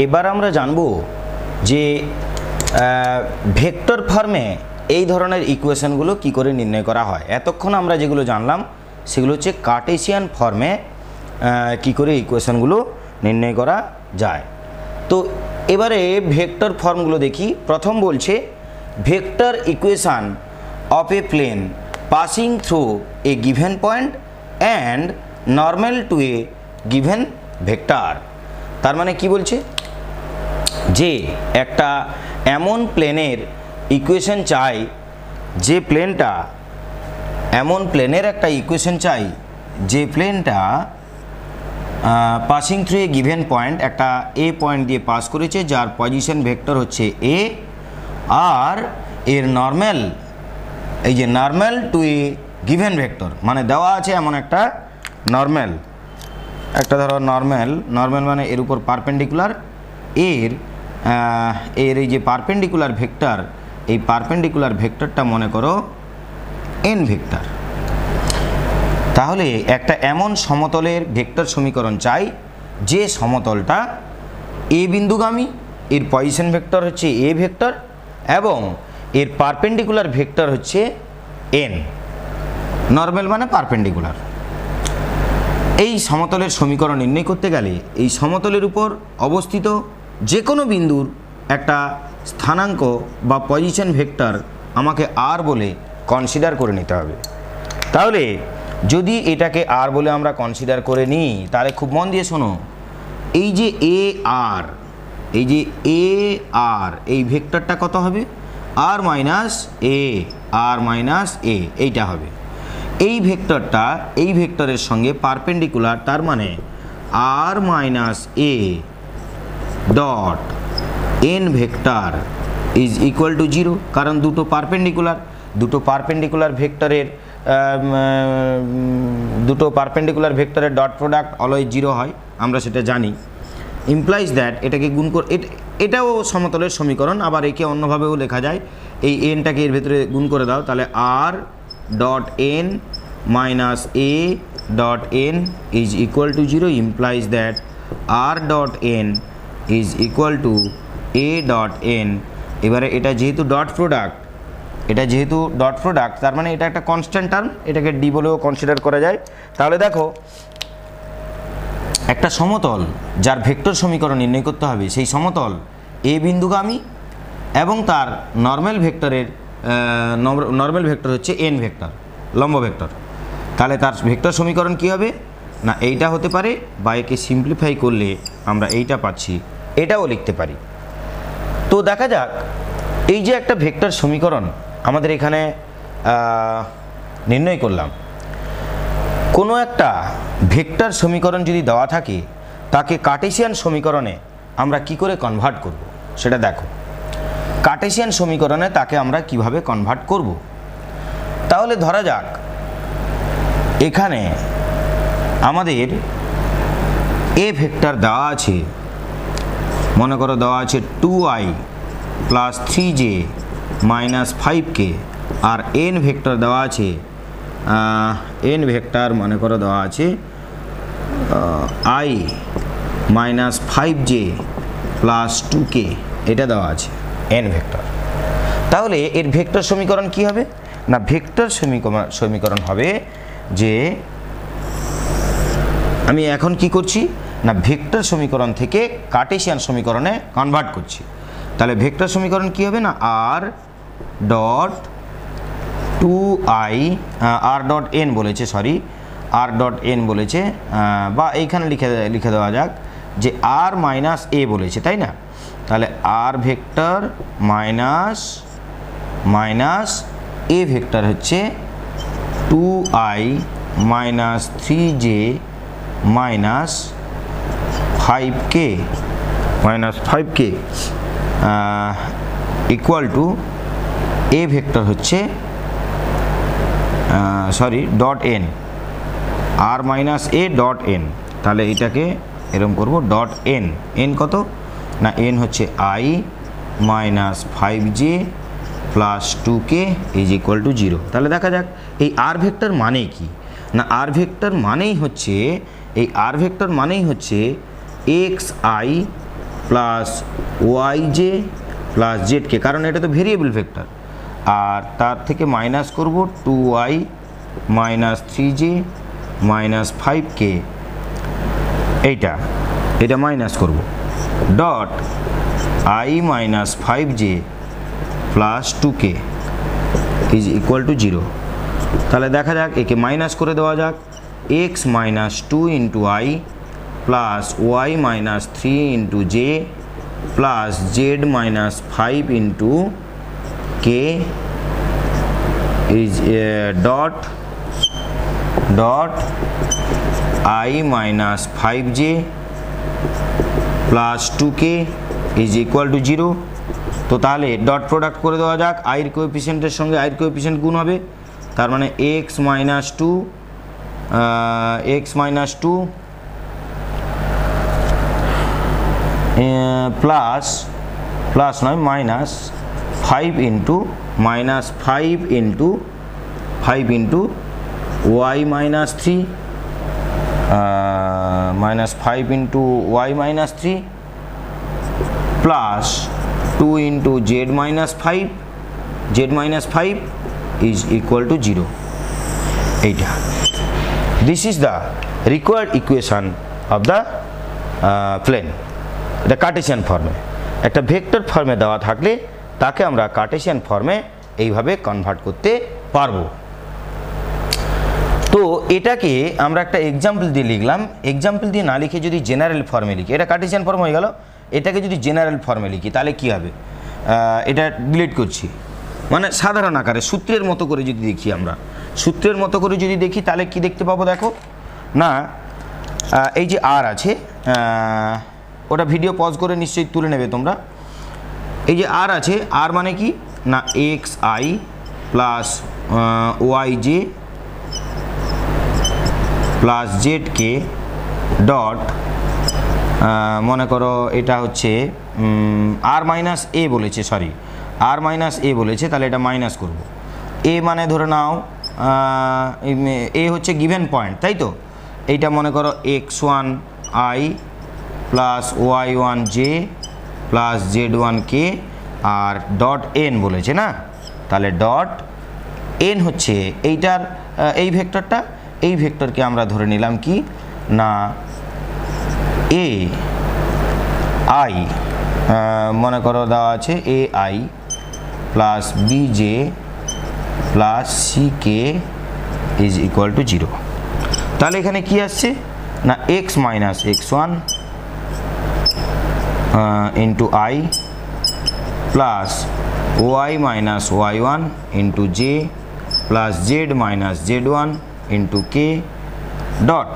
এবার আমরা জানব যে ভেক্টর ফর্মে এই ধরনের ইকুয়েশনগুলো কি করে নির্ণয় করা হয়। এতক্ষণ আমরা যেগুলো জানলাম সেগুলো হচ্ছে কার্টেসিয়ান ফর্মে কি করে ইকুয়েশনগুলো নির্ণয় করা যায়। তো এবারে ভেক্টর ফর্মগুলো দেখি। প্রথম বলছে vector equation of a plane passing through a given point and normal to a given vector. তার মানে কি বলছে যে একটা এমন প্লেনের ইকুয়েশন চাই, যে প্লেনটা এমন প্লেনের একটা ইকুয়েশন চাই যে প্লেনটা passing through a given point, একটা এ পয়েন্ট দিয়ে পাস করেছে যার পজিশন ভেক্টর হচ্ছে এ, আর এর নর্মাল, এই যে normal to a given vector মানে দেওয়া আছে এমন একটা নর্মাল, একটা ধরো নর্মাল মানে এর উপর পারপেন্ডিকুলার, এর এই যে পারপেন্ডিকুলার ভেক্টর, এই পারপেন্ডিকুলার ভেক্টরটা মনে করো এন ভেক্টর। তাহলে একটা এমন সমতলের ভেক্টর সমীকরণ চাই যে সমতলটা এ বিন্দুগামী, এর পজিশন ভেক্টর হচ্ছে এ ভেক্টর এবং এর পারপেন্ডিকুলার ভেক্টর হচ্ছে এন। নর্মাল মানে পারপেন্ডিকুলার। এই সমতলের সমীকরণ নির্ণয় করতে গেলে এই সমতলের উপর অবস্থিত যে কোনো বিন্দুর একটা স্থানাঙ্ক বা পজিশন ভেক্টর আমাকে আর বলে কনসিডার করে নিতে হবে। তাহলে যদি এটাকে আর বলে আমরা কনসিডার করে নিই তাহলে খুব মন দিয়ে শোনো, এই যে এ আর, এই যে এ আর, এই ভেক্টরটা কত হবে? আর মাইনাস এ, এইটা হবে। এই ভেক্টরটা এই ভেক্টরের সঙ্গে পারপেন্ডিকুলার, তার মানে আর minus A dot N vector is equal to 0, কারণ দুটো পারপেন্ডিকুলার ভেক্টরের ডট প্রোডাক্ট অলওয়েজ 0 হয়, আমরা সেটা জানি। ইমপ্লাইজ দ্যাট এটাকে গুণ করে, এটাও সমতলের সমীকরণ, আবার একে অন্যভাবেও লেখা যায়। এই এনটাকে এর ভেতরে গুণ করে দাও, তাহলে r dot n minus A dot n is equal to 0, implies that r dot n is equal to a dot n. এবারে এটা যেহেতু ডট প্রোডাক্ট, তার মানে এটা একটা কনস্ট্যান্ট টার্ম, এটাকে ডি বলেও কনসিডার করা যায়। তাহলে দেখো একটা সমতল যার ভেক্টর সমীকরণ নির্ণয় করতে হবে, সেই সমতল এ বিন্দুগামী এবং তার নর্মাল ভেক্টর হচ্ছে এন ভেক্টর, লম্ব ভেক্টর। তাহলে তার ভেক্টর সমীকরণ কি হবে না, এইটা হতে পারে, বা একে সিম্পলিফাই করলে আমরা এইটা পাচ্ছি, এটাও লিখতে পারি। তো দেখা যাক এই যে একটা ভেক্টর সমীকরণ আমাদের এখানে নির্ণয় করলাম। কোনো একটা ভেক্টর সমীকরণ যদি দেওয়া থাকে তাকে কার্টেসিয়ান সমীকরণে আমরা কি করে কনভার্ট করব সেটা দেখো। কার্টেসিয়ান সমীকরণে তাকে আমরা কিভাবে কনভার্ট করব। তাহলে ধরা যাক এখানে আমাদের এ ভেক্টর দেওয়া আছে, মনে করো দেওয়া আছে 2i plus 3j minus 5k, আর এন ভেক্টর দেওয়া আছে, এন ভেক্টর মনে করো দেওয়া আছে i minus 5j plus 2k, এটা দেওয়া আছে এন ভেক্টর। তাহলে এর ভেক্টর সমীকরণ কি হবে না, ভেক্টর সমীকরণ হবে যে আমি এখন কি করছি না, ভেক্টর সমীকরণ থেকে কার্টেসিয়ান সমীকরণে কনভার্ট করছি। তাহলে ভেক্টর সমীকরণ কি হবে না, r dot 2i, r dot n বলেছে, বা এইখানে লিখে দেওয়া যাক যে আর মাইনাস এ বলেছে, তাই না? তাহলে আর ভেক্টর মাইনাস এ ভেক্টর হচ্ছে 2i minus 3j minus 5k equal to A vector হচ্ছে ডট এন, আর মাইনাস এ ডট এন। তাহলে এটাকে এরকম করব, ডট এন কত না, এন হচ্ছে i minus 5j plus 2k is equal to 0। তাহলে দেখা যাক এই আর ভেক্টর মানে কি না, আর ভেক্টর মানেই হচ্ছে xi plus y j plus z k, কারণ এটা তো ভেরিয়েবল ভেক্টর, আর তার থেকে মাইনাস করব 2y minus 3j minus 5k, এটা মাইনাস করব, dot i minus 5j plus 2k is equal to 0। তাহলে দেখা যাক, একে মাইনাস করে দেওয়া যাক, x minus 2 into i plus y minus 3 into j plus z minus 5 into k is dot i minus 5j plus 2k is equal to 0। তো তাহলে dot product করে দেওয়া যাক, আইয়ের কোএফিসিয়েন্টের সঙ্গে আইয়ের কোএফিসিয়েন্ট গুণ হবে, তার মানে x মাইনাস 2 প্লাস নয় minus 5 into y minus 3 minus 5 into y minus 3 plus 2 into z minus 5 is equal to 0। এইটা this is the required equation of the plane. এটা কার্টেসিয়ান ফর্মে, একটা ভেক্টর ফর্মে দেওয়া থাকলে তাকে আমরা কার্টেসিয়ান ফর্মে এইভাবে কনভার্ট করতে পারবো। তো এটাকে আমরা একটা এক্সাম্পল দিয়ে লিখলাম, এক্সাম্পল দিয়ে না লিখে যদি জেনারেল ফর্মে লিখি, এটা কার্টেসিয়ান ফর্ম হয়ে গেল, এটাকে যদি জেনারেল ফর্মে লিখি তাহলে কি হবে, এটা ডিলিট করছি, মানে সাধারণ আকারে সূত্রের মতো করে যদি দেখি, আমরা সূত্রের মতো করে যদি দেখি তাহলে কি দেখতে পাবো, দেখো না এই যে আর আছে, ওটা ভিডিও পজ করে নিশ্চয়ই তুলে নেবে তোমরা। এই যে আর আছে, আর মানে কি না x i plus y j plus z k dot, মনে করো এটা হচ্ছে আর মাইনাস এ বলেছে, সরি আর মাইনাস এ বলেছে, তাহলে এটা মাইনাস করব। এ মানে ধরে নাও এ হচ্ছে গিভেন পয়েন্ট, তাই তো, এইটা মনে করো x1 i plus y1 j plus z1 k r dot n বলেছে না, তাহলে ডট n হচ্ছে এইটার এই ভেক্টরটা, এই ভেক্টরকে আমরা ধরে নিলাম কি না এ আই, মনে করো দেওয়া আছে a i plus b j plus c k is equal to 0। তাহলে এখানে কি আসছে না x minus x1 into i plus y minus y1 into j plus z minus z1 into k dot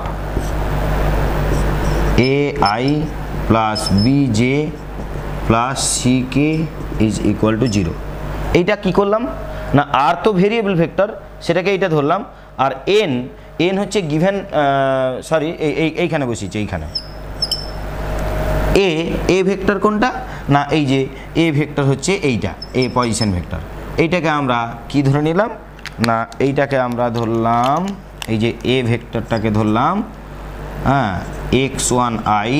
a i plus b j plus c k is equal to 0। এইটা কী করলাম না আর তো variable vector, সেটাকে এইটা ধরলাম, আর N হচ্ছে given, sorry এইখানে বসিয়েছি, এইখানে এ ভেক্টর কোনটা না এই যে এ ভেক্টর হচ্ছে এইটা, এ পজিশন ভেক্টর, এইটাকে আমরা কি ধরে নিলাম না এইটাকে আমরা ধরলাম, এই যে এ ভেক্টরটাকে ধরলাম হ্যাঁ x1 i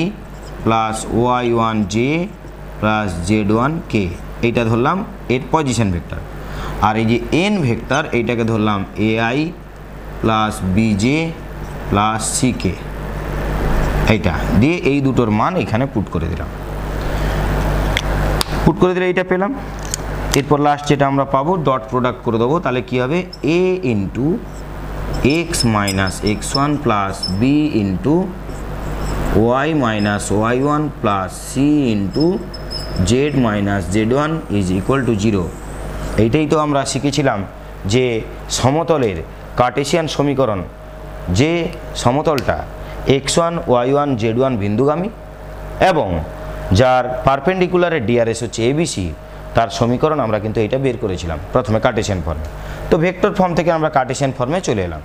plus y1 j plus z1 k, এইটা ধরলাম এর পজিশন ভেক্টর। আর এই যে এন ভেক্টর এইটাকে ধরলাম ai plus bj plus ck, এইটা দিয়ে এই দুটোর মান এখানে পুট করে দিলাম, পুট করে দিলে এইটা পেলাম। এরপর লাস্ট যেটা আমরা পাবো ডট প্রোডাক্ট করে দেবো, তাহলে কি হবে a into x minus x1 plus b into y minus y1 plus c into z minus z1 is equal to 0। এইটাই তো আমরা শিখেছিলাম যে সমতলের কার্টেসিয়ান সমীকরণ, যে সমতলটা x1 y1 z1 বিন্দুগামী এবং যার পারপেন্ডিকুলারের ডিআরএস হচ্ছে এবিসি, তার সমীকরণ আমরা কিন্তু এটা বের করেছিলাম প্রথমে কার্টেসিয়ান ফর্মে। তো ভেক্টর ফর্ম থেকে আমরা কার্টেসিয়ান ফর্মে চলে এলাম।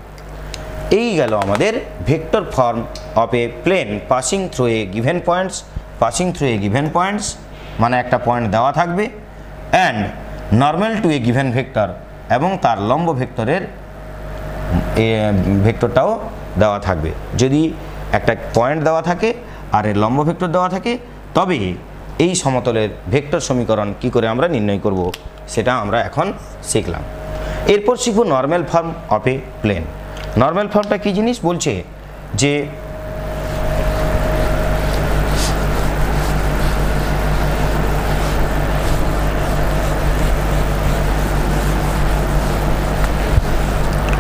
এই গেল আমাদের vector form of a plane passing through a given points, passing through a given points মানে একটা পয়েন্ট দেওয়া থাকবে, and normal to a given vector এবং তার লম্ব ভেক্টরের ভেক্টরটাও দেওয়া থাকবে। যদি একটা পয়েন্ট দেওয়া থাকে আর এর লম্ব ভেক্টর দেওয়া থাকে তবে এই সমতলের ভেক্টর সমীকরণ কি করে আমরা নির্ণয় করব সেটা আমরা এখন শিখলাম। এরপর শিখব normal form of a plane. Normal ফর্মটা কী জিনিস বলছে যে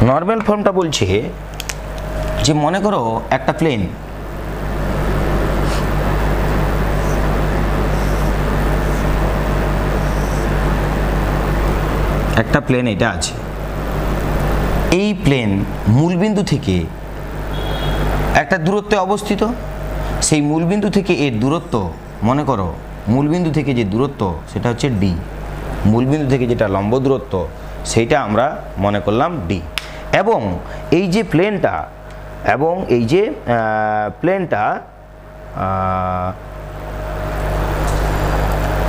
নর্মাল ফর্মটা বলছে যে মনে করো একটা প্লেন, একটা প্লেন এটা আছে, এই প্লেন মূলবিন্দু থেকে একটা দূরত্বে অবস্থিত, সেই মূলবিন্দু থেকে এর দূরত্ব মনে করো মূলবিন্দু থেকে যে দূরত্ব সেটা হচ্ছে ডি, মূলবিন্দু থেকে যেটা লম্ব দূরত্ব সেইটা আমরা মনে করলাম ডি, এবং এই যে প্লেনটা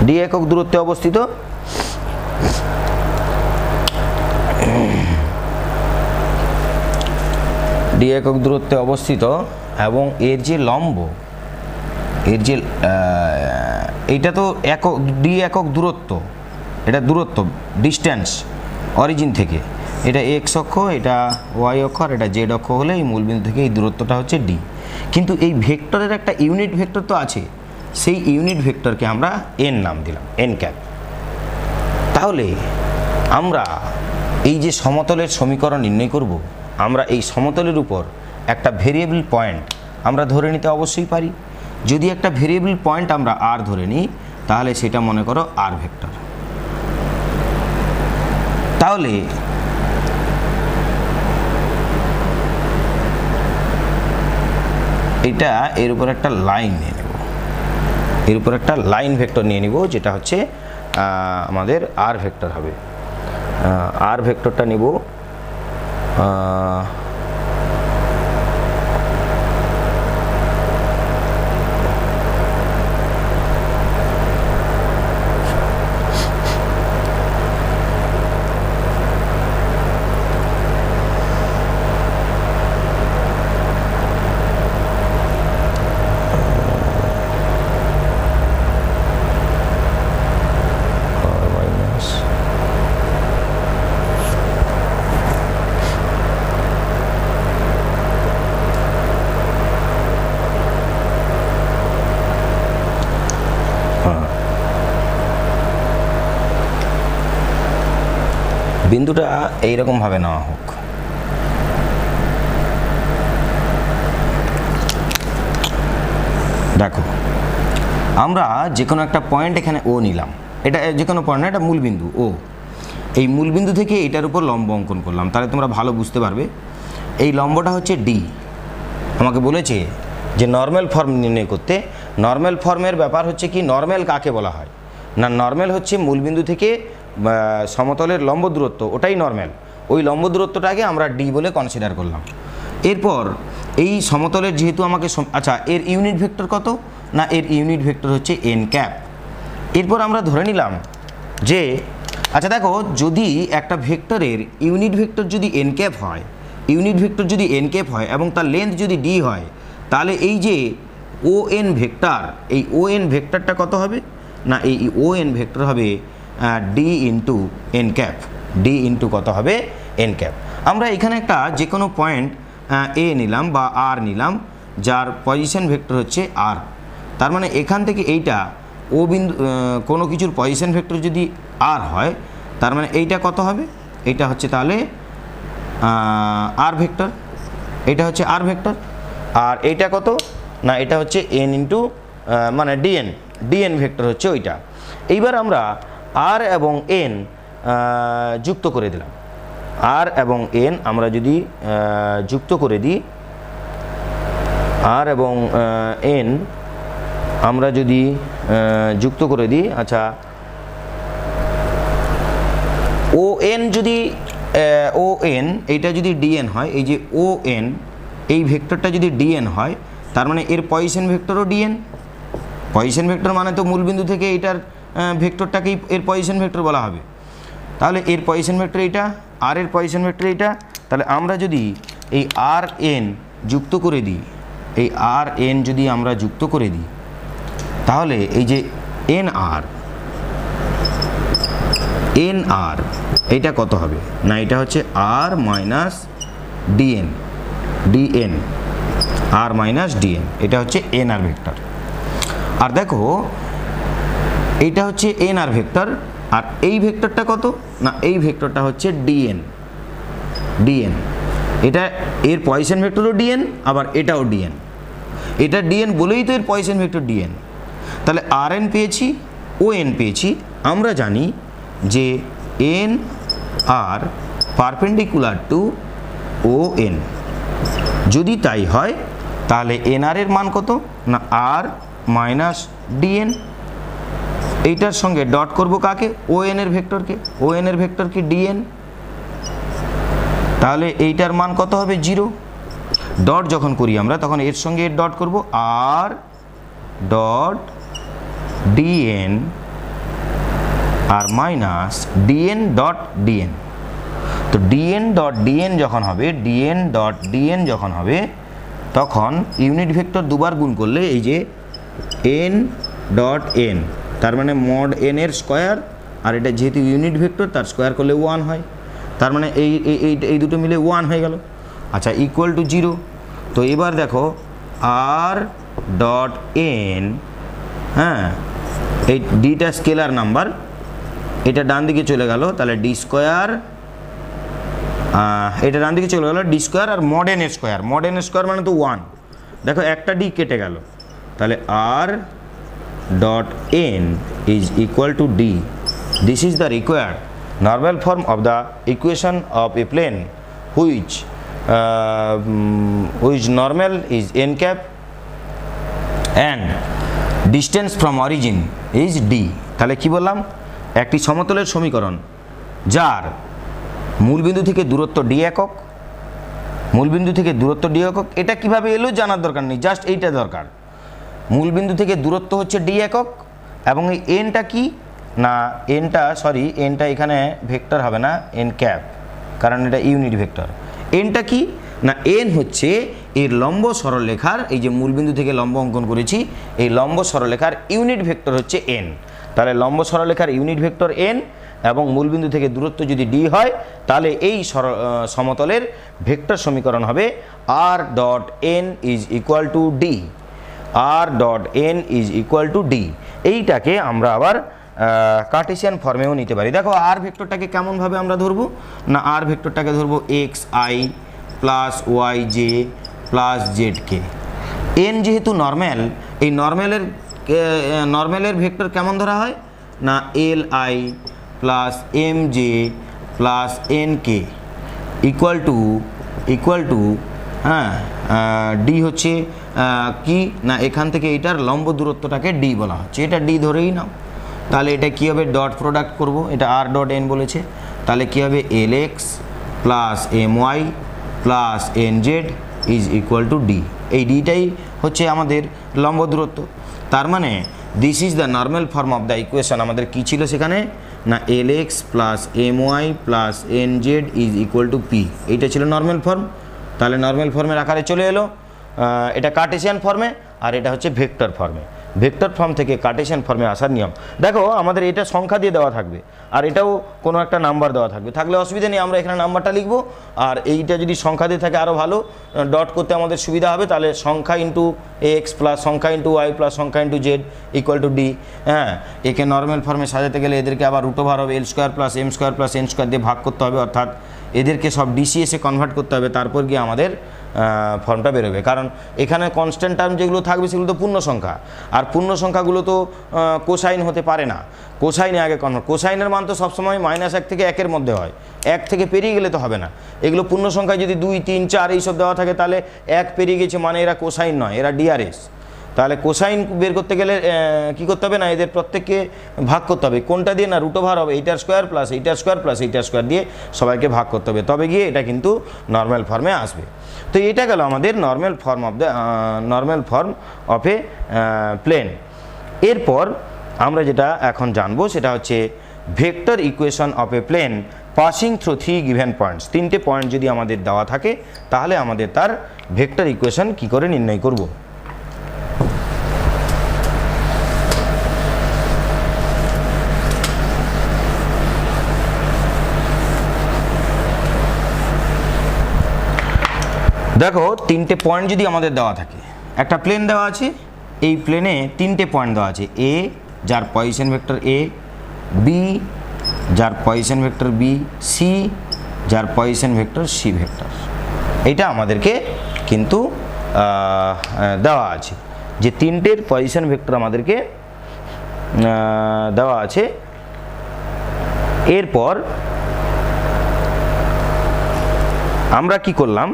ডি একক দূরত্বে অবস্থিত, ডি একক দূরত্বে অবস্থিত এবং এর যে লম্ব, এর যে এইটা তো একক ডি একক দূরত্ব, এটা দূরত্ব ডিস্ট্যান্স অরিজিন থেকে, এটা এক্স অক্ষ, এটা ওয়াই অক্ষ, আর এটা জেড অক্ষ হলে এই মূলবিন্দু থেকে এই দূরত্বটা হচ্ছে ডি। কিন্তু এই ভেক্টরের একটা ইউনিট ভেক্টর তো আছে, সেই ইউনিট ভেক্টরকে আমরা এন নাম দিলাম, এন ক্যাপ। তাহলে আমরা এই যে সমতলের সমীকরণ নির্ণয় করব, আমরা এই সমতলের উপর একটা ভেরিয়েবল পয়েন্ট আমরা ধরে নিতে অবশ্যই পারি। যদি একটা ভেরিয়েবল পয়েন্ট আমরা আর ধরে নিই তাহলে সেটা মনে করো আর ভেক্টর। তাহলে এটা এর উপর একটা লাইন নিয়ে নেব, এর উপর একটা লাইন ভেক্টর নিয়ে নিব, যেটা হচ্ছে আমাদের আর ভেক্টর হবে। আর ভেক্টরটা নিব বিন্দুটা এইরকমভাবে নেওয়া হোক। দেখো আমরা যে কোনো একটা পয়েন্ট এখানে ও নিলাম, এটা যে কোনো পয়েন্ট না, এটা মূলবিন্দু ও, এই মূলবিন্দু থেকে এটার উপর লম্ব অঙ্কন করলাম, তাহলে তোমরা ভালো বুঝতে পারবে। এই লম্বটা হচ্ছে ডি। আমাকে বলেছে যে নর্মাল ফর্ম নির্ণয় করতে, নর্মাল ফর্মের ব্যাপার হচ্ছে কি, নর্মাল কাকে বলা হয় না, নর্মাল হচ্ছে মূলবিন্দু থেকে সমতলের লম্ব দূরত্ব, ওটাই নর্মাল। ওই লম্ব দূরত্বটাকে আমরা ডি বলে কনসিডার করলাম। এরপর এই সমতলের যেহেতু আমাকে আচ্ছা এর ইউনিট ভেক্টর কত না, এর ইউনিট ভেক্টর হচ্ছে এন ক্যাপ। এরপর আমরা ধরে নিলাম যে আচ্ছা দেখো, যদি একটা ভেক্টরের ইউনিট ভেক্টর যদি এন ক্যাপ হয়, ইউনিট ভেক্টর যদি এন ক্যাপ হয় এবং তার লেন্থ যদি ডি হয়, তাহলে এই যে ও এন ভেক্টর, এই ও এন ভেক্টরটা কত হবে না, এই ও এন ভেক্টর হবে D into N cap, D into কত হবে এন ক্যাপ। আমরা এখানে একটা যে কোনো পয়েন্ট এ নিলাম বা আর নিলাম, যার পজিশন ভেক্টর হচ্ছে আর, তার মানে এখান থেকে এইটা ও বিন্দু কোনো কিছুর পজিশন ভেক্টর যদি আর হয়, তার মানে এইটা কত হবে, এইটা হচ্ছে তাহলে আর ভেক্টর, এইটা হচ্ছে আর ভেক্টর। আর এইটা কত না, এটা হচ্ছে এন ইন্টু মানে ডিএন, ডিএন ভেক্টর হচ্ছে ওইটা। এইবার আমরা আর এবং এন যুক্ত করে দিলাম, আর এবং এন আমরা যদি যুক্ত করে দিই, আর এবং এন আমরা যদি যুক্ত করে দিই, আচ্ছা ও এন যদি ও এন এইটা যদি ডিএন হয়, এই যে ও এন এই ভেক্টরটা যদি ডিএন হয়, তার মানে এর পজিশন ভেক্টরও ডিএন। পজিশন ভেক্টর মানে তো মূলবিন্দু থেকে এটার ভেক্টরটাকেই এর পজিশন ভেক্টর বলা হবে। তাহলে এর পজিশন ভেক্টর এইটা, আর এর পজিশন ভেক্টর এইটা। তাহলে আমরা যদি এই আর এন যুক্ত করে দিই, এই আর এন যদি আমরা যুক্ত করে দিই, তাহলে এই যে এন আর এইটা কত হবে না, এটা হচ্ছে আর মাইনাস ডিএন আর মাইনাস ডিএন, এটা হচ্ছে এন আর ভেক্টর। আর দেখো এইটা হচ্ছে এন আর ভেক্টর, আর এই ভেক্টরটা কত না, এই ভেক্টরটা হচ্ছে ডিএন। এটা এর পয়সন ভেক্টরও ডিএন, আবার এটাও ডিএন। এটা ডিএন বলেই তো এর পয়সন ভেক্টর ডিএন। তাহলে আর এন পেয়েছি, ও এন পেয়েছি। আমরা জানি যে এন আর পারপেন্ডিকুলার টু ও এন। যদি তাই হয় তাহলে এন আর এর মান কত না, আর মাইনাস ডিএন। এইটার সঙ্গে ডট করব কাকে, ও এন এর ভেক্টরকে, ডিএন। তাহলে এইটার মান কত হবে, 0। ডট যখন করি আমরা তখন এর সঙ্গে এর ডট করব, আর ডট ডিএন আর মাইনাস ডিএন ডট ডিএন। তো ডিএন ডট ডিএন যখন হবে তখন ইউনিট ভেক্টর দুবার গুণ করলে এই যে এন ডট এন, তার মানে মড এন এর স্কোয়ার, আর এটা যেহেতু ইউনিট ভেক্টর তার স্কোয়ার করলে 1 হয়, তার মানে এই দুটো মিলে 1 হয়ে গেল। আচ্ছা, ইকুয়াল টু 0। তো এবার দেখো আর ডট এন, হ্যাঁ এই ডিটা স্কেলার নাম্বার, এটা ডান দিকে চলে গেল, তাহলে ডি স্কোয়ার, এটা ডান দিকে চলে গেল ডি স্কোয়ার, আর মড এন এর স্কোয়ার মানে তো 1। দেখো একটা ডি কেটে গেল, তাহলে r dot n is equal to d. This is the required normal form of the equation of a plane which normal is n cap and distance from origin is d. তাহলে কি বললাম, একটি সমতলের সমীকরণ যার মূলবিন্দু থেকে দূরত্ব ডি একক, এটা কিভাবে এলো জানার দরকার নেই, জাস্ট এইটা দরকার। মূলবিন্দু থেকে দূরত্ব হচ্ছে ডি একক, এবং এই এনটা কি না, এনটা এখানে ভেক্টর হবে না, এন ক্যাপ, কারণ এটা ইউনিট ভেক্টর। এনটা কি না, এন হচ্ছে এর লম্ব সরলরেখার, এই যে মূলবিন্দু থেকে লম্ব অঙ্কন করেছি, এই লম্ব সরলরেখার ইউনিট ভেক্টর হচ্ছে এন। তাহলে লম্ব সরলরেখার ইউনিট ভেক্টর এন এবং মূলবিন্দু থেকে দূরত্ব যদি ডি হয়, তাহলে এই সমতলের ভেক্টর সমীকরণ হবে r dot n is equal to d. এইটাকে আমরা আবার কার্টেসিয়ান ফর্মেও নিতে পারি। দেখো আর ভেক্টরটাকে কেমনভাবে আমরা ধরবো না, আর ভেক্টরটাকে ধরবো x i plus y j plus z k. N যেহেতু নর্মাল, এই নর্মালের ভেক্টর কেমন ধরা হয় না, l i plus m j plus n k equal to হ্যাঁ ডি হচ্ছে কি না, এখান থেকে এটার লম্ব দূরত্বটাকে ডি বলা হচ্ছে, এটা ডি ধরেই নাও। তাহলে এটা কী হবে, ডট প্রোডাক্ট করব, এটা আর ডট এন বলেছে, তাহলে কী হবে, l x plus m y plus n z is equal to d. এই ডিটাই হচ্ছে আমাদের লম্ব দূরত্ব। তার মানে this is the normal form of the equation. আমাদের কী ছিল সেখানে না, l x plus m y plus n z is equal to p, এইটা ছিল নর্মাল ফর্ম। তাহলে নর্মাল ফর্মের আকারে চলে এলো, এটা কার্টেসিয়ান ফর্মে, আর এটা হচ্ছে ভেক্টর ফর্মে। ভেক্টর ফর্ম থেকে কার্টেসিয়ান ফর্মে আসার নিয়ম দেখো, আমাদের এটা সংখ্যা দিয়ে দেওয়া থাকবে, আর এটাও কোনো একটা নাম্বার দেওয়া থাকলে অসুবিধা নেই, আমরা এখানে নাম্বারটা লিখবো। আর এইটা যদি সংখ্যা দিয়ে থাকে আরও ভালো, ডট করতে আমাদের সুবিধা হবে। তাহলে সংখ্যা ইন্টু এক্স প্লাস সংখ্যা ইন্টু ওয়াই প্লাস সংখ্যা into z equal to d. হ্যাঁ, একে নর্মাল ফর্মে সাজাতে গেলে এদেরকে আবার root over l square plus m square plus n square দিয়ে ভাগ করতে হবে, অর্থাৎ এদেরকে সব ডিসিএসে কনভার্ট করতে হবে, তারপর গিয়ে আমাদের ফর্মটা বেরোবে। কারণ এখানে কনস্ট্যান্ট টার্ম যেগুলো থাকবে সেগুলো তো পূর্ণ সংখ্যা, আর পূর্ণ সংখ্যাগুলো তো কোসাইন হতে পারে না, কোসাইনে আগে কনভার্ট। কোসাইনের মান তো সবসময় -1 থেকে 1-এর মধ্যে হয়, 1 থেকে পেরিয়ে গেলে তো হবে না। এগুলো পূর্ণ সংখ্যায় যদি 2, 3, 4 এইসব দেওয়া থাকে, তাহলে 1 পেরিয়ে গেছে মানে এরা কোসাইন নয়, এরা ডিআরএস। তাহলে কোসাইন বের করতে গেলে কী করতে হবে না, এদের প্রত্যেককে ভাগ করতে হবে। কোনটা দিয়ে না, রুট ওভার হবে এইটার স্কোয়ার প্লাস এইটার স্কোয়ার প্লাস এইটার স্কোয়ার দিয়ে সবাইকে ভাগ করতে হবে, তবে গিয়ে এটা কিন্তু নর্মাল ফর্মে আসবে। তো এটা গেল আমাদের normal form of a plane. এরপর আমরা যেটা এখন জানবো সেটা হচ্ছে vector equation of a plane passing through 3 given points. 3টে পয়েন্ট যদি আমাদের দেওয়া থাকে তাহলে আমাদের তার ভেক্টর ইকুয়েশন কি করে নির্ণয় করব। দেখো তিনটে পয়েন্ট যদি আমাদের দেওয়া থাকে, একটা প্লেন দেওয়া আছে, এই প্লেনে তিনটে পয়েন্ট দেওয়া আছে, এ যার পজিশন ভেক্টর এ, বি যার পজিশন ভেক্টর বি, সি যার পজিশন ভেক্টর সি ভেক্টর। এইটা আমাদেরকে কিন্তু দেওয়া আছে যে তিনটের পজিশন ভেক্টর আমাদেরকে দেওয়া আছে। এরপর আমরা কি করলাম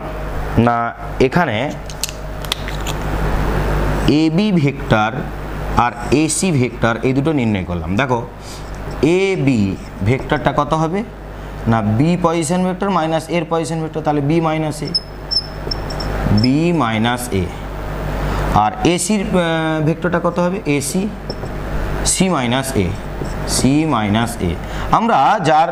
না, এখানে A B vector R AC vector এই দুটো নির্ণয় করলাম। দেখো এ বি ভেক্টরটা কত হবে না, বি পজিশন ভেক্টর মাইনাস এর পজিশন ভেক্টর, তাহলে B minus a, B minus এ। আর এসির ভেক্টরটা কত হবে, এসি সি মাইনাস এ, সি মাইনাস এ। আমরা যার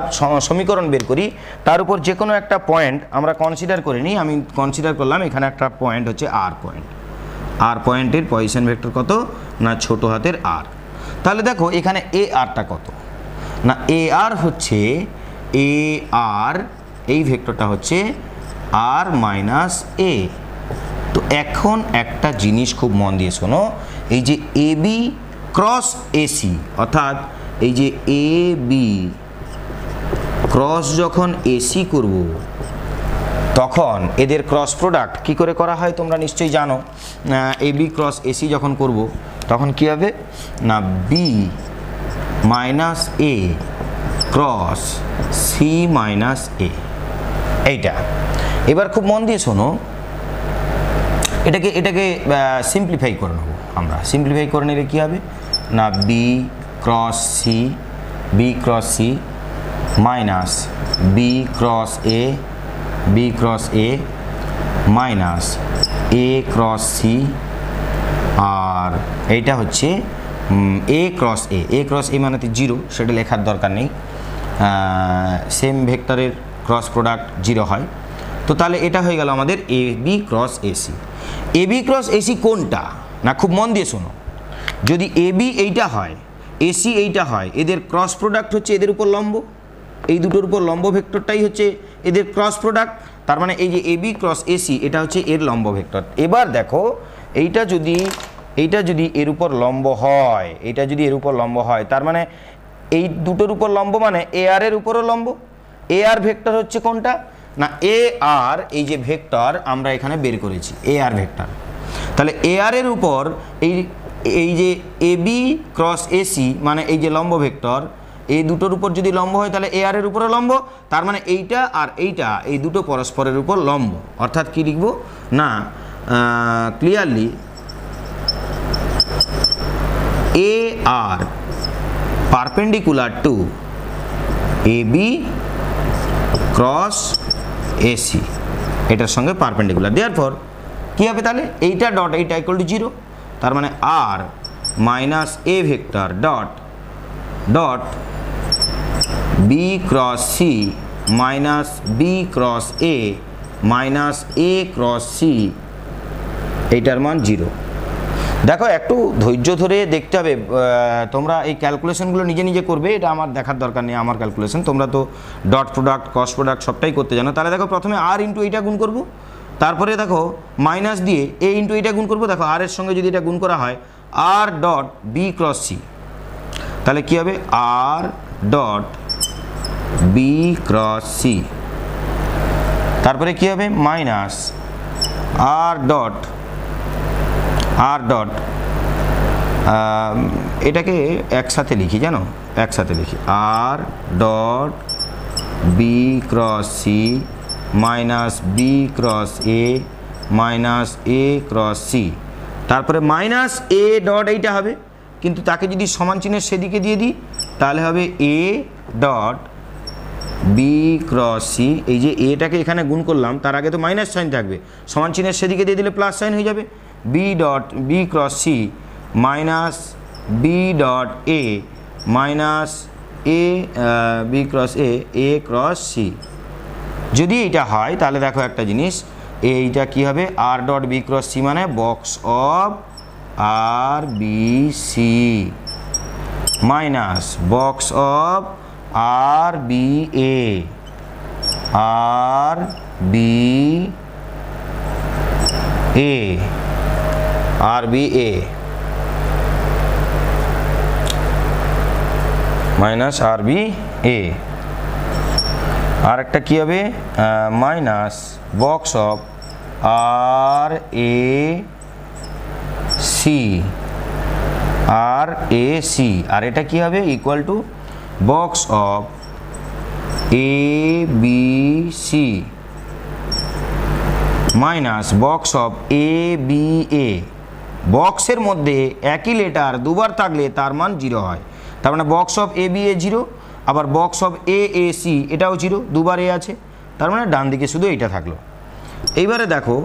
সমীকরণ বের করি তার উপর যে কোনো একটা পয়েন্ট আমরা কনসিডার করে নিই। আমি কনসিডার করলাম এখানে একটা পয়েন্ট হচ্ছে আর পয়েন্ট, আর পয়েন্টের পজিশন ভেক্টর কত না ছোট হাতের আর। তাহলে দেখো এখানে এ আরটা কত না, এ আর হচ্ছে এ আর, এই ভেক্টরটা হচ্ছে আর মাইনাস এ। তো এখন একটা জিনিস খুব মন দিয়ে শোনো, এই যে এ বি ক্রস এসি, অর্থাৎ এই যে এ বি ক্রস যখন এসি করব তখন এদের ক্রস প্রোডাক্ট কি করে করা হয় তোমরা নিশ্চয়ই জানো। এ বি ক্রস এসি যখন করব তখন কি হবে না, B minus a cross c minus এ। এইটা এবার খুব মন দিয়ে শোনো, এটাকে সিম্পলিফাই করে নেব আমরা। সিম্পলিফাই করে নিলে কী হবে না, b cross c, b cross c minus b cross a, b cross a minus a cross c, আর এইটা হচ্ছে এ ক্রস এ। এ ক্রস এ মানে জিরো, সেটা লেখার দরকার নেই, সেম ভেক্টরের ক্রস প্রোডাক্ট জিরো হয়। তো তাহলে এটা হয়ে গেল আমাদের এ বি ক্রস এসি। এ বি ক্রস এসি কোনটা না, খুব মন দিয়ে শোনো, যদি এ বি এইটা হয়, এসি এইটা হয়, এদের ক্রস প্রোডাক্ট হচ্ছে এদের উপর লম্ব, এই দুটোর উপর লম্ব ভেক্টরটাই হচ্ছে এদের ক্রস প্রোডাক্ট। তার মানে এই যে এ বি ক্রস এসি এটা হচ্ছে এর লম্ব ভেক্টর। এবার দেখো এইটা যদি এর উপর লম্ব হয়, এটা যদি এর উপর লম্ব হয়, তার মানে এই দুটোর উপর লম্ব মানে এ আর এর উপরও লম্ব। এ আর ভেক্টর হচ্ছে কোনটা না, এ আর এই যে ভেক্টর আমরা এখানে বের করেছি এ আর ভেক্টর। তাহলে এ আর এর উপর এই যে এ বি ক্রস এসি মানে এই যে লম্ব ভেক্টর, এই দুটোর উপর যদি লম্ব হয় তাহলে এ আর এর উপরে লম্ব, তার মানে এইটা আর এইটা এই দুটো পরস্পরের উপর লম্ব। অর্থাৎ কি লিখব না, clearly a r perpendicular to a b cross a c, এটার সঙ্গে পারপেন্ডিকুলার। দেয়ারফর কী হবে তাহলে, এইটা ডট এইটা ইকুয়াল টু জিরো, তার মানে আর minus A vector dot dot b cross c minus b cross a minus a cross c, এইটার মান জিরো। দেখো একটু ধৈর্য ধরে দেখতে হবে, তোমরা এই ক্যালকুলেশনগুলো নিজে নিজে করবে, এটা আমার দেখার দরকার নেই আমার ক্যালকুলেশন, তোমরা তো ডট প্রোডাক্ট ক্রস প্রোডাক্ট সবটাই করতে জানো। তাহলে দেখো প্রথমে আর ইন্টু এইটা গুণ করব, তারপরে দেখো মাইনাস দিয়ে এ ইন্টু এইটা গুণ করব। দেখো আর এর সঙ্গে যদি এটা গুণ করা হয় r dot b cross c, তাহলে কী হবে r dot b cross c, তারপরে কী হবে মাইনাস আর ডট এটাকে একসাথে লিখি, জানো একসাথে লিখি r dot b cross c minus b cross a minus a cross c, তারপরে মাইনাস এ ডট এইটা হবে, কিন্তু তাকে যদি সমান চিহ্নের সেদিকে দিয়ে দিই তাহলে হবে a dot b cross c. এই যে এটাকে এখানে গুণ করলাম তার আগে তো মাইনাস সাইন থাকবে, সমান চিহ্নের সেদিকে দিয়ে দিলে প্লাস সাইন হয়ে যাবে, b dot b cross c minus b dot a minus a b cross a cross c. যদি এইটা হয় তাহলে দেখো একটা জিনিস, এইটা কি হবে r dot b cross c মানে box of r b c minus box of r b a r b a r b a minus r b a, আর একটা কী হবে minus box of r a c, r a c, আর এটা কি হবে equal to box of a b c minus box of a b a. বক্সের মধ্যে একই লেটার দুবার থাকলে তার মান 0 হয়, তার মানে box of a b a 0, আবার box of a a c এটাও 0, দুবার এ আছে, তার মানে ডান দিকে শুধু এইটা থাকলো। এইবারে দেখো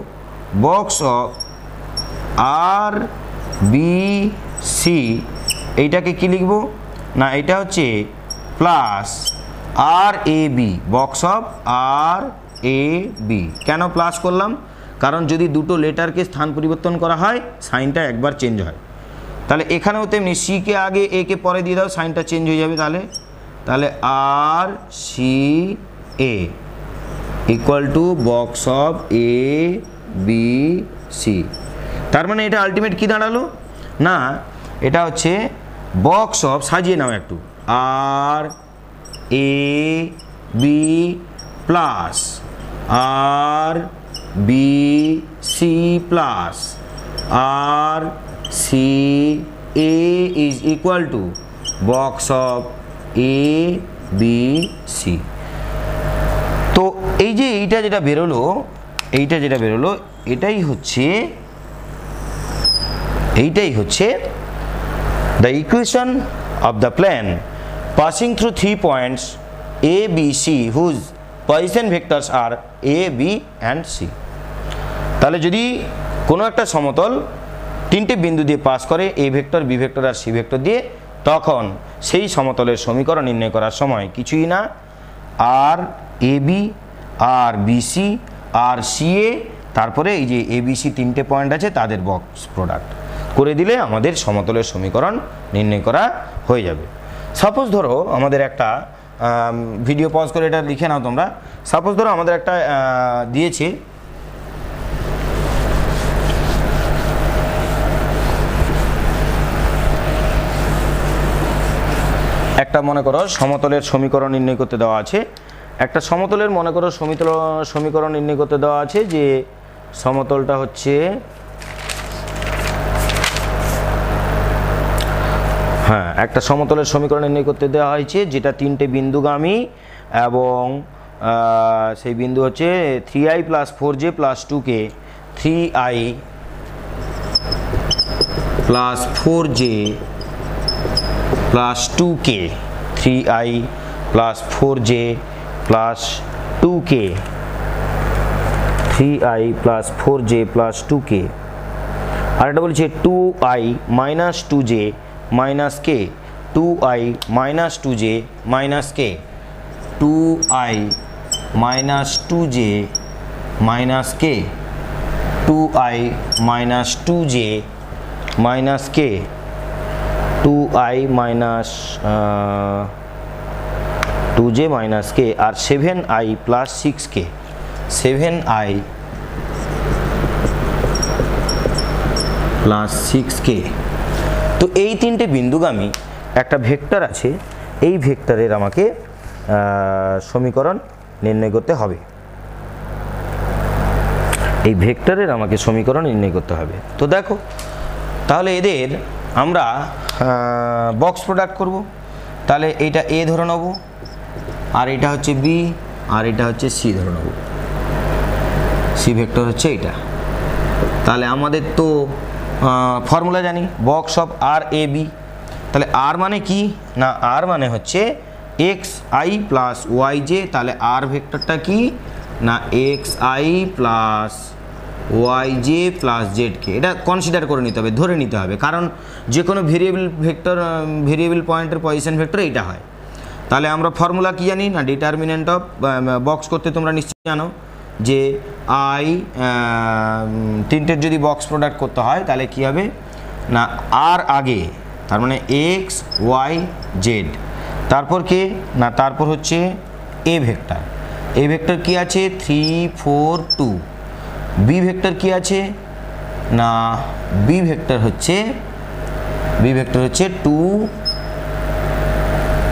box of r b c, এইটাকে কি লিখবো না, এটা হচ্ছে plus r a b, box of r a b. কেন প্লাস করলাম, কারণ যদি দুটো লেটারকে স্থান পরিবর্তন করা হয় সাইনটা একবার চেঞ্জ হয়, তাহলে এখানেও তেমনি সি কে আগে এ কে পরে দিয়ে দাও, সাইনটা চেঞ্জ হয়ে যাবে। তাহলে r c a equal to box of a b c. তার মানে এটা আলটিমেট কি দাঁড়ালো না, এটা হচ্ছে বক্স অফ, সাজিয়ে নাও একটু, r a b plus r b c plus r c a is equal to box of a b c. তো এই যে এইটা যেটা বেরোলো, এটাই হচ্ছে the equation of the plane passing through 3 points A, B, C whose position vectors are A, B and C। তাহলে যদি কোনো একটা সমতল 3টে বিন্দু দিয়ে পাস করে, A ভেক্টর, B ভেক্টর আর C ভেক্টর দিয়ে, তখন সেই সমতলের সমীকরণ নির্ণয় করার সময় কিছুই না, আর a B R b C R c এ, তারপরে এই যে এ বি সি 3টে পয়েন্ট আছে তাদের বক্স প্রোডাক্ট করে দিলে আমাদের সমতলের সমীকরণ নির্ণয় করা হয়ে যাবে। সাপোজ ধরো আমাদের একটা ভিডিও পজ করে এটা লিখে নাও তোমরা। সাপোজ ধরো আমাদের একটা দিয়েছে একটা, মনে করো সমতলের সমীকরণ নির্ণয় করতে দেওয়া আছে, একটা সমতলের মনে করো সমীকরণ নির্ণয় করতে দেওয়া আছে, যে সমতলটা হচ্ছে একটা সমতলের সমীকরণ নির্ণয় করতে দেওয়া হয়েছে যেটা 3টে বিন্দুগামী, এবং সেই বিন্দু হচ্ছে 3i + 4j + 2k, 3i + 4j + 2k, 3i + 4j + 2k, 3i + 4j + 2k। আর এটা বলছে 2i - 2j - k, 2i - 2j - k, 2i - 2j - k, 2i - 2j - k, 2i - 2j - k, আর 7i + 6k, 7i + 6k। তো এই 3টে বিন্দুগামী একটা vector আছে, এই ভেক্টরের আমাকে সমীকরণ নির্ণয় করতে হবে, এই ভেক্টরের আমাকে সমীকরণ নির্ণয় করতে হবে। তো দেখো তাহলে এদের আমরা বক্স প্রোডাক্ট করব। তাহলে এইটা এ ধরে নেব, আর এটা হচ্ছে বি, আর এটা হচ্ছে সি ধরে নেব, সি ভেক্টর হচ্ছে এটা। তাহলে আমাদের তো ফর্মুলা জানি, box of r a b. তাহলে আর মানে কি না, আর মানে হচ্ছে x i plus y j. তাহলে আর ভেক্টরটা কি না, x i plus y j plus z k. এটা কনসিডার করে নিতে হবে, ধরে নিতে হবে, কারণ যে কোনো ভেরিয়েবল পয়েন্টের পজিশন ভেক্টর এইটা হয়। তাহলে আমরা ফর্মুলা কি জানি না, ডিটারমিনেন্ট অফ বক্স করতে তোমরা নিশ্চয়ই জানো যে আই 3টের যদি বক্স প্রোডাক্ট করতে হয় তাহলে কি হবে না, আর আগে, তার মানে এক্স ওয়াই জেড, তারপর কে না, তারপর হচ্ছে এ ভেক্টর। এ ভেক্টর কি আছে 3 4 2, বি ভেক্টর কি আছে না বি ভেক্টর হচ্ছে টু,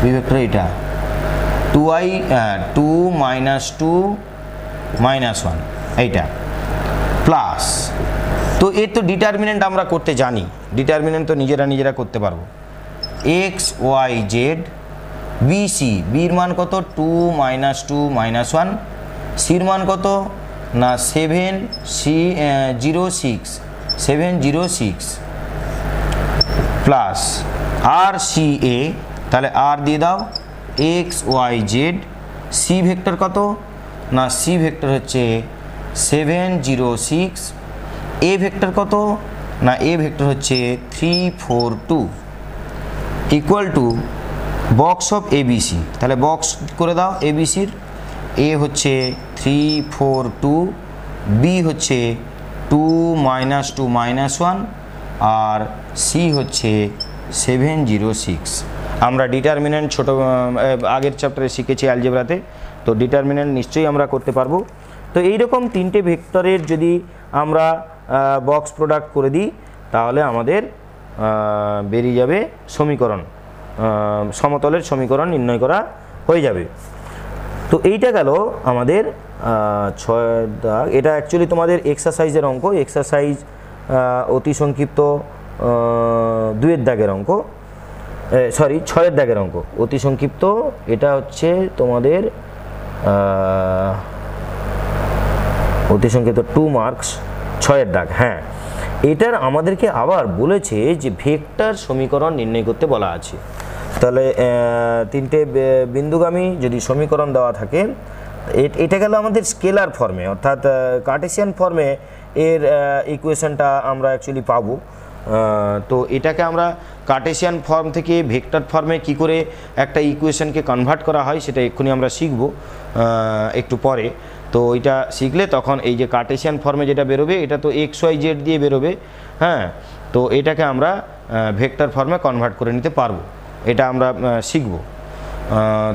বি ভেক্টর এটা 2i 2 - 2 - 1 এইটা প্লাস, তো এর তো ডিটারমিনেন্ট আমরা করতে জানি, ডিটারমিনেন্ট তো নিজেরা করতে পারবো। এক্স ওয়াই জেড বিসি, বির মান কত 2 - 2 - 1, সির মান কত না 706 প্লাস আর সি এ, তাহলে আর দিয়ে দাও x y z, c vector কত না সি ভেক্টর হচ্ছে 706, এ ভেক্টর কত না এ ভেক্টর হচ্ছে 342 equal to box of ABC, তাহলে বক্স করে দাও এবিসির, এ হচ্ছে 342, বি হচ্ছে 2 - 2 - 1 আর সি হচ্ছে 706। আমরা ডিটারমিনেন্ট ছোট আগের চ্যাপ্টারে শিখেছি অ্যালজেব্রাতে, তো ডিটারমিনেন্ট নিশ্চয়ই আমরা করতে পারবো। তো এইরকম তিনটে ভেক্টরের যদি আমরা বক্স প্রোডাক্ট করে দিই তাহলে আমাদের বেরিয়ে যাবে সমীকরণ, সমতলের সমীকরণ নির্ণয় করা হয়ে যাবে। তো এইটা গেল আমাদের 6 দাগ। এটা অ্যাকচুয়ালি তোমাদের এক্সারসাইজের অঙ্ক, এক্সারসাইজ অতি সংক্ষিপ্ত 2-এর দাগের অঙ্ক, সরি 6-এর দাগের অঙ্ক, অতি সংক্ষিপ্ত এটা হচ্ছে তোমাদের অতি সংক্ষিপ্ত 2 মার্কস 6-এর দাগ। হ্যাঁ, এটার আমাদেরকে আবার বলেছে যে ভেক্টর সমীকরণ নির্ণয় করতে বলা আছে। তাহলে তিনটে বিন্দুগামী যদি সমীকরণ দেওয়া থাকে, এটা গেল আমাদের স্কেলার ফর্মে, অর্থাৎ কার্টেসিয়ান ফর্মে এর ইকুয়েশনটা আমরা অ্যাকচুয়ালি পাবো। তো এটাকে আমরা কার্টেসিয়ান ফর্ম থেকে ভেক্টর ফর্মে কি করে একটা ইকুয়েশনকে কনভার্ট করা হয় সেটা এক্ষুনি আমরা শিখব একটু পরে। তো এটা শিখলে তখন এই যে কার্টেসিয়ান ফর্মে যেটা বেরোবে এটা তো এক্স ওয়াই জেড দিয়ে বেরোবে, হ্যাঁ, তো এটাকে আমরা ভেক্টর ফর্মে কনভার্ট করে নিতে পারবো, এটা আমরা শিখব।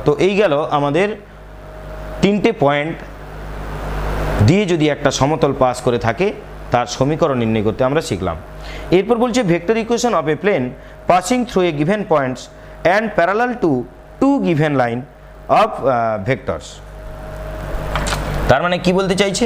তো এই গেল আমাদের তিনটে পয়েন্ট দিয়ে যদি একটা সমতল পাস করে থাকে তার সমীকরণ নির্ণয় করতে আমরা শিখলাম। এরপর বলছে vector equation of a plane passing through a given points and parallel to two given line of vectors. তার মানে কি বলতে চাইছে,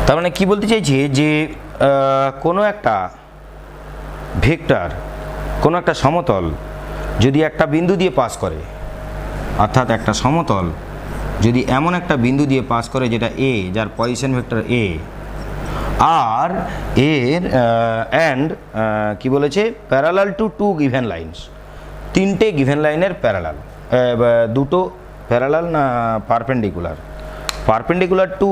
তার মানে কি বলতে চাইছে যে কোনো একটা ভেক্টর, কোনো একটা সমতল যদি একটা বিন্দু দিয়ে পাস করে, অর্থাৎ একটা সমতল যদি এমন একটা বিন্দু দিয়ে পাস করে যেটা এ, যার পজিশন ভেক্টর এ, আর এর অ্যান্ড কি বলেছে parallel to two given lines, তিনটে গিভেন লাইনের প্যারালাল, দুটো প্যারালাল না perpendicular, perpendicular to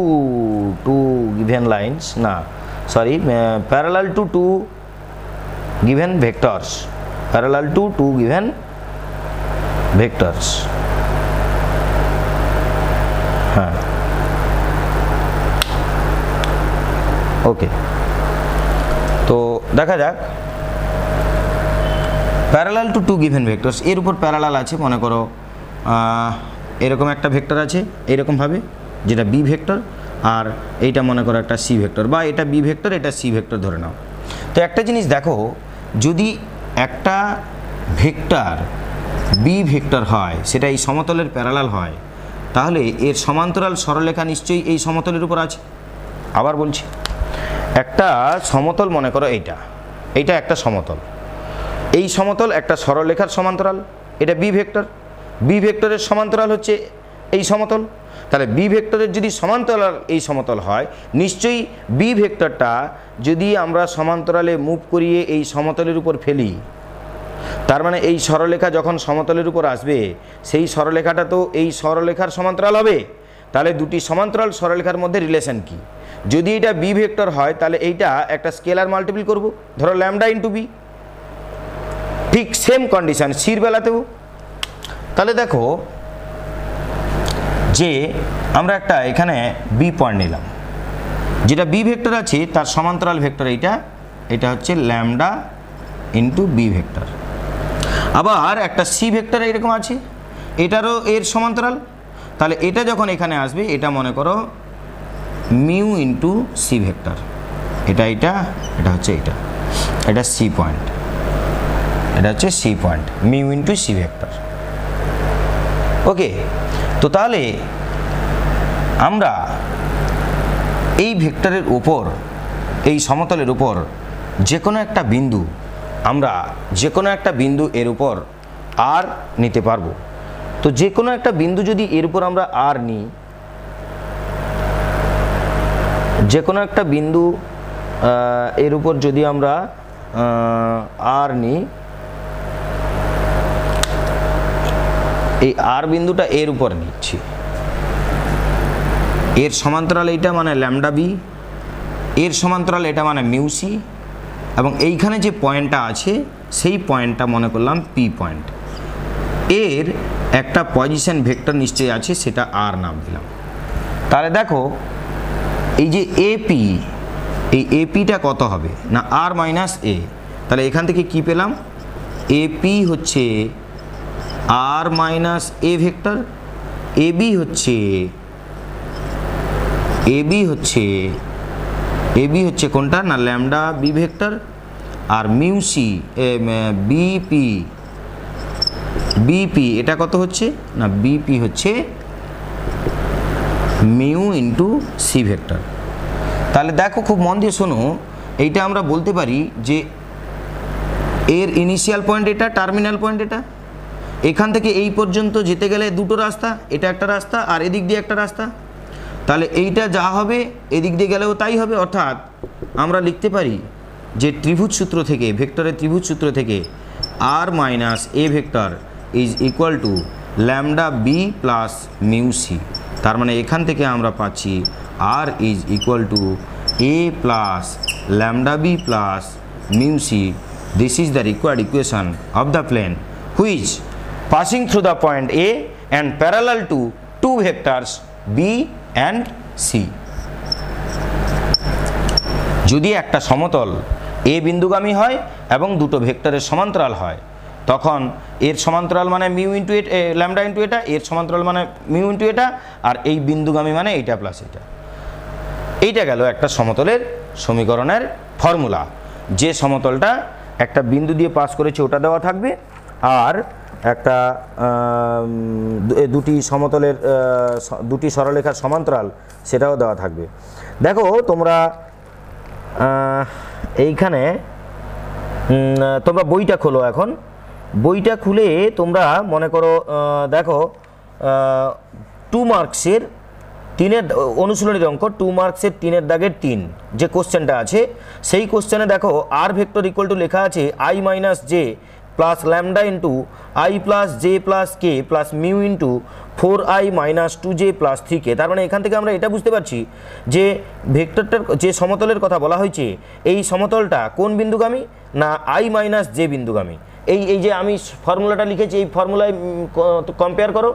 two given lines না sorry parallel to two given vectors, parallel to two given vectors. হ্যাঁ, ওকে, তো দেখা যাক parallel to two given vectors, এর উপর প্যারালাল আছে, মনে করো এরকম একটা ভেক্টর আছে এরকমভাবে যেটা বি ভেক্টর, আর এইটা মনে করো একটা সি ভেক্টর, বা এটা বি ভেক্টর এটা সি ভেক্টর ধরে নাও। তো একটা জিনিস দেখো, যদি একটা ভেক্টর বি ভেক্টর হয়, সেটা এই সমতলের প্যারালাল হয়, তাহলে এর সমান্তরাল সরলরেখা নিশ্চয়ই এই সমতলের উপর আছে। আবার বলছি, একটা সমতল মনে করো এইটা একটা সমতল, এই সমতল একটা সরলরেখার সমান্তরাল, এটা বি ভেক্টর, বি ভেক্টরের সমান্তরাল হচ্ছে এই সমতল, তাহলে বি ভেক্টরের যদি সমান্তরাল এই সমতল হয়, নিশ্চয়ই বি ভেক্টরটা যদি আমরা সমান্তরালে মুভ করিয়ে এই সমতলের উপর ফেলি, তার মানে এই সরলরেখা যখন সমতলের উপর আসবে সেই সরলরেখাটা তো এই সরলরেখার সমান্তরাল হবে। তাহলে দুটি সমান্তরাল সরলরেখার মধ্যে রিলেশন কি, যদি এটা বি ভেক্টর হয় তাহলে এইটা একটা স্কেলার মাল্টিপল করব, ধরো ল্যামডা ইন্টু বি, ঠিক সেম কন্ডিশন সির বেলাতেও। তাহলে দেখো যে আমরা একটা এখানে বি পয়েন্ট নিলাম, যেটা বি ভেক্টর আছে তার সমান্তরাল ভেক্টর এইটা, এটা হচ্ছে ল্যামডা ইন্টু বি ভেক্টর। আবার একটা সি ভেক্টর এরকম আছে, এটারও এর সমান্তরাল, তাহলে এটা যখন এখানে আসবে এটা মনে করো মিউ ইন্টু সি ভেক্টর, এটা হচ্ছে এটা সি পয়েন্ট, এটা হচ্ছে c point, mu into c vector. Okay, তো তাহলে আমরা এই ভেক্টরের উপর, এই সমতলের উপর যে কোনো একটা বিন্দু, আমরা যে কোনো একটা বিন্দু এর উপর আর নিতে পারবো। তো যে কোনো একটা বিন্দু যদি এর উপর আমরা আর নিই, যে কোনো একটা বিন্দু এর উপর যদি আমরা আর নিই, এই আর বিন্দুটা এর উপর নিচ্ছি, এর সমান্তরাল এইটা মানে ল্যামডা বি, এর সমান্তরাল এটা মানে মিউ সি, এবং এইখানে যে পয়েন্টটা আছে সেই পয়েন্টটা মনে করলাম পি পয়েন্ট, এর একটা পজিশন ভেক্টর নিশ্চয়ই আছে, সেটা আর নাম দিলাম। তাহলে দেখো এই যে এপি, এই এপিটা কত হবে না আর মাইনাস এ, তাহলে এখান থেকে কি পেলাম, এপি হচ্ছে আর মাইনাস এ ভেক্টর, এবি হচ্ছে কোনটা না ল্যামডা বি ভেক্টর, আর মিউ সি বিপি এটা কত হচ্ছে না বিপি হচ্ছে মিউ ইন্টু সি ভেক্টর। তাহলে দেখো খুব মন দিয়ে শোনো, এইটা আমরা বলতে পারি যে এর ইনিশিয়াল পয়েন্ট এটা, টার্মিনাল পয়েন্ট এটা, এখান থেকে এই পর্যন্ত যেতে গেলে দুটো রাস্তা, এটা একটা রাস্তা আর এদিক দিয়ে একটা রাস্তা, তাহলে এইটা যা হবে এদিক দিয়ে গেলেও তাই হবে। অর্থাৎ আমরা লিখতে পারি যে ত্রিভুজ সূত্র থেকে, ভেক্টরের ত্রিভুজ সূত্র থেকে r minus A vector is equal to lambda b plus mu c. তার মানে এখান থেকে আমরা পাচ্ছি r is equal to a plus lambda b plus mu c. This is the required equation of the plane which passing through the point A and parallel to two vectors B and C. যদি একটা সমতল A বিন্দুগামী হয় এবং দুটো ভেক্টরের সমান্তরাল হয়, তখন এর সমান্তরাল মানে মিউ ইন্টু ল্যামডা ইন্টু এটা, এর সমান্তরাল মানে মিউ ইন্টু এটা, আর এই বিন্দুগামী মানে এইটা প্লাস এটা। এইটা গেল একটা সমতলের সমীকরণের ফর্মুলা। যে সমতলটা একটা বিন্দু দিয়ে পাস করেছে ওটা দেওয়া থাকবে, আর একটা দুটি সমতলের দুটি সরলরেখার সমান্তরাল সেটাও দেওয়া থাকবে। দেখো তোমরা এইখানে তোমরা বইটা খোলো, এখন বইটা খুলে তোমরা মনে করো দেখো 2 মার্কসের 3-এর অনুশীলনীর অঙ্ক 2 মার্কসের 3-এর দাগের 3 যে কোশ্চেনটা আছে, সেই কোশ্চেনে দেখো আর ভেক্টর ইকুয়াল টু লেখা আছে I minus j plus lambda into i plus j plus k plus mu into 4i minus 2j plus 3k। তার মানে এখান থেকে আমরা এটা বুঝতে পারছি যে ভেক্টরটার যে সমতলের কথা বলা হয়েছে, এই সমতলটা কোন বিন্দুগামী না আই মাইনাস জে বিন্দুগামী। এই যে আমি ফর্মুলাটা লিখেছি, এই ফর্মুলায় কম্পেয়ার করো,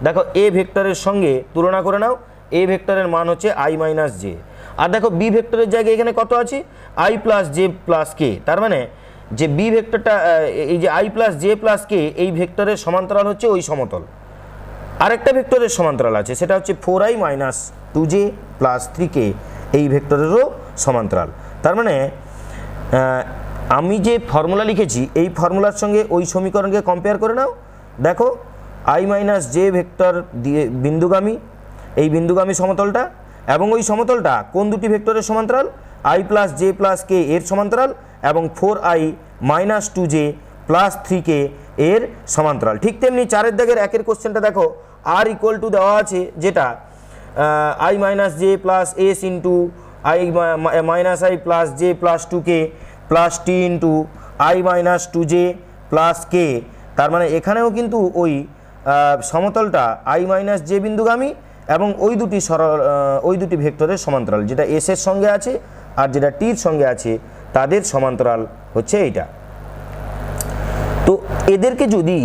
দেখো এ ভেক্টরের সঙ্গে তুলনা করে নাও, এ ভেক্টরের মান হচ্ছে আই মাইনাস জে, আর দেখো বি ভেক্টরের জায়গায় এখানে কত আছে I plus j plus k. তার মানে যে বি ভেক্টরটা এই যে আই প্লাস জে প্লাস কে, এই ভেক্টরের সমান্তরাল হচ্ছে ওই সমতল। আরেকটা ভেক্টরের সমান্তরাল আছে, সেটা হচ্ছে 4i minus 2j plus 3k, এই ভেক্টরেরও সমান্তরাল। তার মানে আমি যে ফর্মুলা লিখেছি এই ফর্মুলার সঙ্গে ওই সমীকরণকে কম্পেয়ার করে নাও, দেখো আই মাইনাস জে ভেক্টর দিয়ে বিন্দুগামী, এই বিন্দুগামী সমতলটা, এবং ওই সমতলটা কোন দুটি ভেক্টরের সমান্তরাল আই প্লাস জে প্লাস কে এর সমান্তরাল, এবং 4i minus 2j plus 3k এর সমান্তরাল। ঠিক তেমনি 4-এর দাগের 1-এর কোশ্চেনটা দেখো আর ইকুয়াল টু দেওয়া আছে, যেটা i minus j plus s into i minus i plus j plus 2k plus t into i minus 2j plus k. তার মানে এখানেও কিন্তু ওই সমতলটা আই মাইনাস জে বিন্দুগামী এবং ওই দুটি ভেক্টরের সমান্তরাল, যেটা এস এর সঙ্গে আছে আর যেটা টির সঙ্গে আছে, তাদের সমান্তরাল হচ্ছে এইটা। তো এদেরকে যদি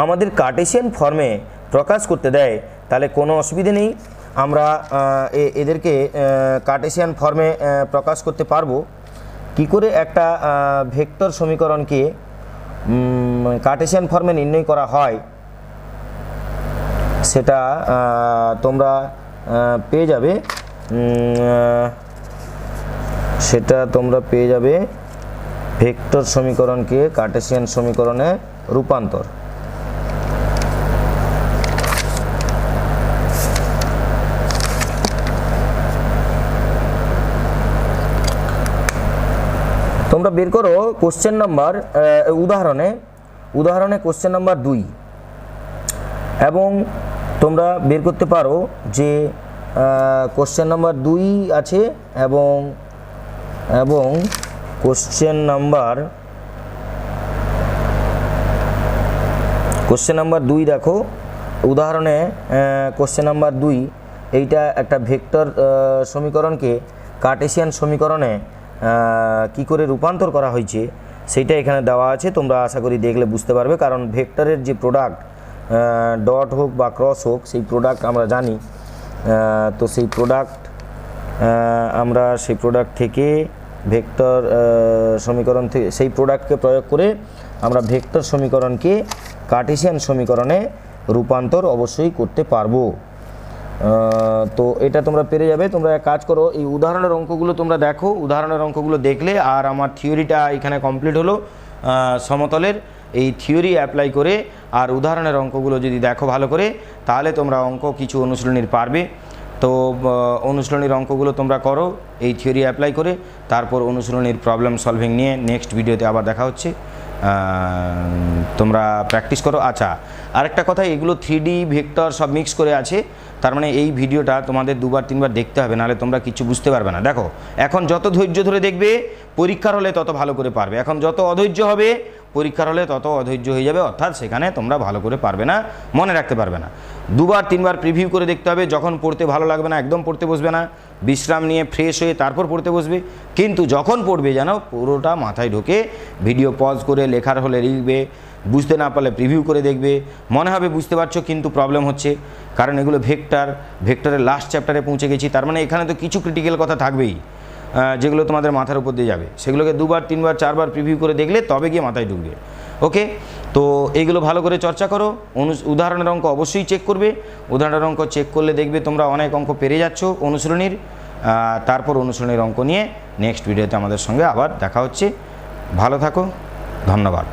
আমাদের কার্টেসিয়ান ফর্মে প্রকাশ করতে দেয় তাহলে কোনো অসুবিধে নেই, আমরা এদেরকে কার্টেসিয়ান ফর্মে প্রকাশ করতে পারবো। কি করে একটা ভেক্টর সমীকরণকে কার্টেসিয়ান ফর্মে নির্ণয় করা হয় সেটা তোমরা পেয়ে যাবে, ভেক্টর সমীকরণকে কার্টেসিয়ান সমীকরণে রূপান্তর। তোমরা বের করো কোশ্চেন নাম্বার উদাহরণে কোশ্চেন নাম্বার 2 এবং তোমরা বের করতে পারো যে কোশ্চেন নাম্বার 2 আছে এবং কোশ্চেন নাম্বার 2 দেখো উদাহরণে কোশ্চেন নাম্বার 2 এইটা একটা ভেক্টর সমীকরণকে কার্টেসিয়ান সমীকরণে কি করে রূপান্তর করা হয়েছে সেটা এখানে দেওয়া আছে। তোমরা আশা করি দেখলে বুঝতে পারবে, কারণ ভেক্টরের যে প্রোডাক্ট ডট হোক বা ক্রস হোক সেই প্রোডাক্ট আমরা জানি। তো সেই প্রোডাক্ট থেকে ভেক্টর সমীকরণ থেকে সেই প্রোডাক্টকে প্রয়োগ করে আমরা ভেক্টর সমীকরণকে কার্টেসিয়ান সমীকরণে রূপান্তর অবশ্যই করতে পারবো। তো এটা তোমরা পেরে যাবে। তোমরা এক কাজ করো, এই উদাহরণের অঙ্কগুলো তোমরা দেখো, উদাহরণের অঙ্কগুলো দেখলে আর আমার থিওরিটা এখানে কমপ্লিট হলো সমতলের। এই থিওরি অ্যাপ্লাই করে আর উদাহরণের অঙ্কগুলো যদি দেখো ভালো করে, তাহলে তোমরা অঙ্ক কিছু অনুশীলনীর পারবে। তো অনুশীলনীর অঙ্কগুলো তোমরা করো এই থিওরি অ্যাপ্লাই করে, তারপর অনুশীলনীর প্রবলেম সলভিং নিয়ে নেক্সট ভিডিওতে আবার দেখা হচ্ছে। তোমরা প্র্যাকটিস করো। আচ্ছা, আরেকটা কথা, এগুলো 3D ভেক্টর সব মিক্স করে আছে, তার মানে এই ভিডিওটা তোমাদের 2-3বার দেখতে হবে, নাহলে তোমরা কিছু বুঝতে পারবে না। দেখো, এখন যত ধৈর্য ধরে দেখবে পরীক্ষার হলে তত ভালো করে পারবে, এখন যত অধৈর্য হবে পরীক্ষার হলে তত অধৈর্য হয়ে যাবে, অর্থাৎ সেখানে তোমরা ভালো করে পারবে না, মনে রাখতে পারবে না। 2-3বার প্রিভিউ করে দেখতে হবে। যখন পড়তে ভালো লাগবে না একদম পড়তে বসবে না, বিশ্রাম নিয়ে ফ্রেশ হয়ে তারপর পড়তে বসবে। কিন্তু যখন পড়বে যেন পুরোটা মাথায় ঢোকে, ভিডিও পজ করে লেখার হলে লিখবে, বুঝতে না পারলে প্রিভিউ করে দেখবে, মনে হবে বুঝতে পারছো কিন্তু প্রবলেম হচ্ছে, কারণ এগুলো ভেক্টরের লাস্ট চ্যাপ্টারে পৌঁছে গেছি। তার মানে এখানে তো কিছু ক্রিটিক্যাল কথা থাকবেই যেগুলো তোমাদের মাথার উপর দিয়ে যাবে, সেগুলোকে 2-3-4বার প্রিভিউ করে দেখলে তবে গিয়ে মাথায় ঢুকবে। ওকে, তো এইগুলো ভালো করে চর্চা করো। উদাহরণের অঙ্ক অবশ্যই চেক করবে, উদাহরণের অঙ্ক চেক করলে দেখবে তোমরা অনেক অঙ্ক পেরে যাচ্ছ অনুশীলনীর। তারপর অনুশীলনীর অঙ্ক নিয়ে নেক্সট ভিডিওতে আমাদের সঙ্গে আবার দেখা হচ্ছে। ভালো থাকো, ধন্যবাদ।